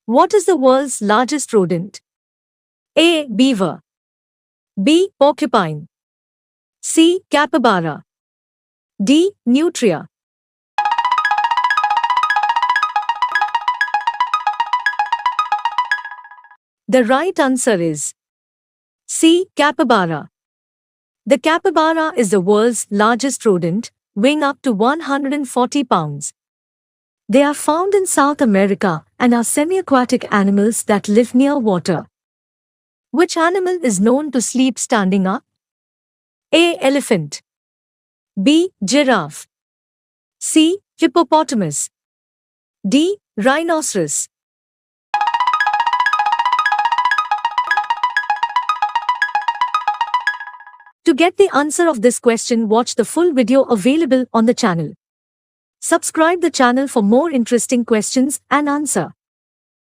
What is the world's largest rodent? A. Beaver. B. Porcupine. C. Capybara. D. Nutria. The right answer is C. Capybara. The capybara is the world's largest rodent, weighing up to 140 pounds. They are found in South America and are semi-aquatic animals that live near water. Which animal is known to sleep standing up? A. Elephant. B. Giraffe. C. Hippopotamus. D. Rhinoceros. To get the answer of this question, watch the full video available on the channel. Subscribe the channel for more interesting questions and answer.